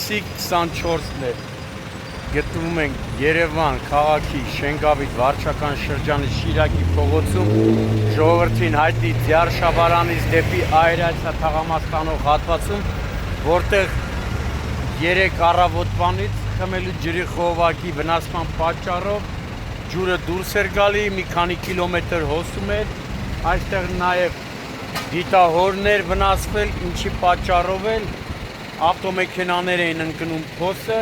Հուլիսի 24-ն է գտնվում ենք Երևան քաղաքի Շենգավիթ վարչական շրջանի Շիրակի փողոցում ժողովրդին հայտնի Ձիար Շաբարանից դեպի Այրացիա թաղամաս տանող հատվածում, որտեղ 3 առավոտվանից խմելու ջրի խողովակի վնասման պատճառով ջուրը դուրս էր գալի, մի քանի կիլոմետր հոսում էր, այստեղ նաև դիտահորներ վնասվել, ինչի պատճառով էլ ավտոմեքենաներ էին ընկնում փոսը,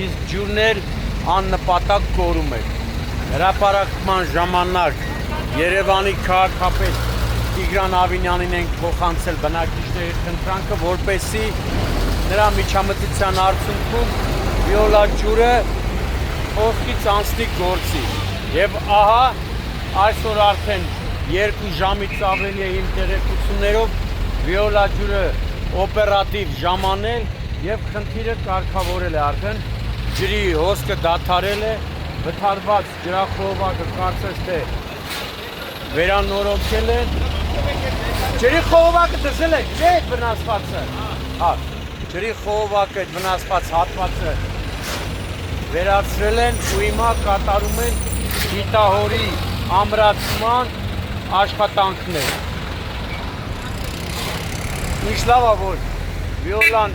իսկ ջուրներ աննպատակ կորում էր։ Հրապարակման ժամանակ Երևանի քաղաքապետ Տիգրան Ավինյանին ենք փոխանցել բնակիչների խնդրանքը, որպեսզի նրա միջամտության արդյունքում վիոլա ջուրը փոխից անցնի գործի։ Եվ ահա այսօր արդեն 2 ժամից ավելի է իմ տեղեկություններով վիոլա ջուրը օպերատիվ ժամանել եւ խնդիրը կարգավորել է արդեն, ջրի հոսքը դադարել է, վթարված ջրախողովակը կարծես թե վերանորոգել է, ջրի խողովակը դրել է, չէ՞ վնասվածը, հա, ջրի խողովակը վնասված հատվածը վերացրել են ու հիմա կատարում են դիտահորի ամրացման աշխատանքներ։ Ինչ լավ է, որ վիոլան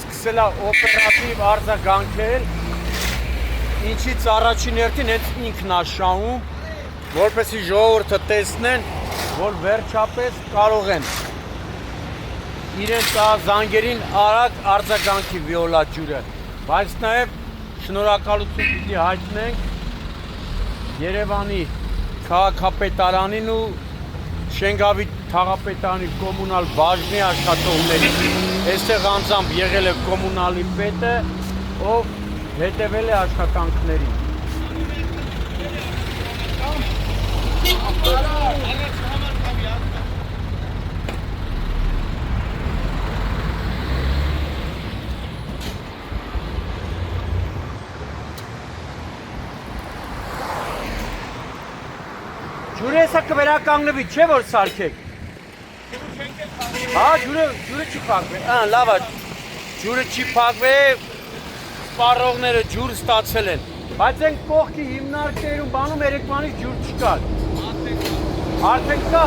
սկսել է օպերատիվ արձագանքել, ինչից առաջին հերթին հենց ինքն է շահում, որպեսզի ժողովուրդը տեսնեն, որ վերջապես կարող են իրենց զանգերին արագ արձագանքի վիոլա ջուրը, բայց նաև շնորհակալություն պիտի հայտնենք Երևանի քաղաքապետարանին ու Շենգավիթ թաղապետարանի կոմունալ բաժնի աշխատողներին, այստեղ անձամբ եղել է կոմունալի պետը, ով հետևել է աշխատանքներին։ Ջուրը հեսա կվերականգնվի, չէ՞ որ սարքեք։ Հա, ջուրը չի փակվել, լավ է, ջուրը չի փակվել, սպառողները ջուր ստացել են, բայց են կողքի հիմնարկներում բանում երեկվանից ջուր չկար։ Արդեն կա,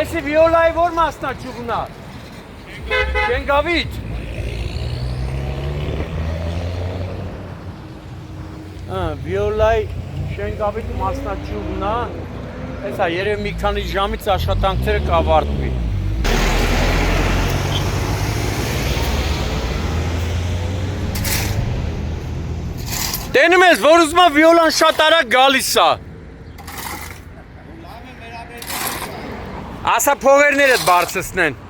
Էսի վիոլայի որ մասնաճյուղն է, Շենգավիթ։ Վիոլայի Շենգավիթ մասնաճյուղն է, հեսա երև մի քանի ժամից աշխատանքները կավարտվի։ Տենում ես, որ ուզում է վիոլան շատ արագ գալիս է։ Ասա փողերներդ բարձրացնեն։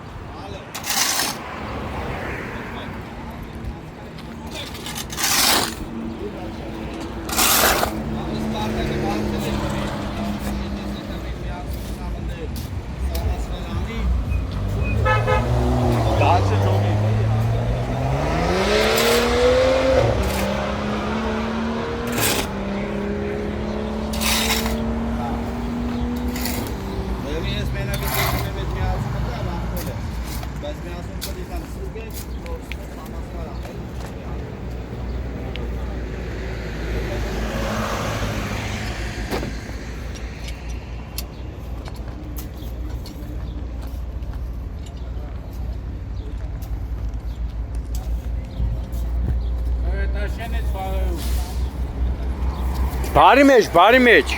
Բարի մեջ, բարի մեջ։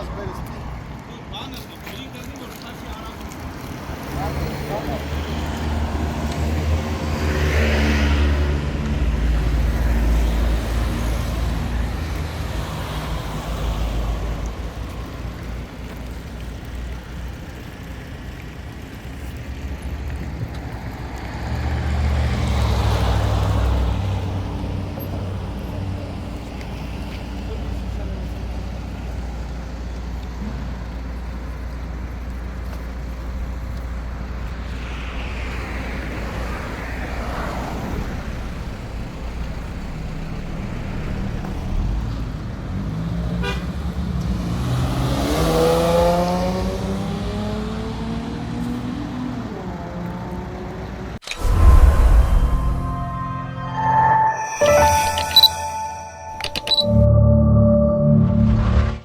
ասպերս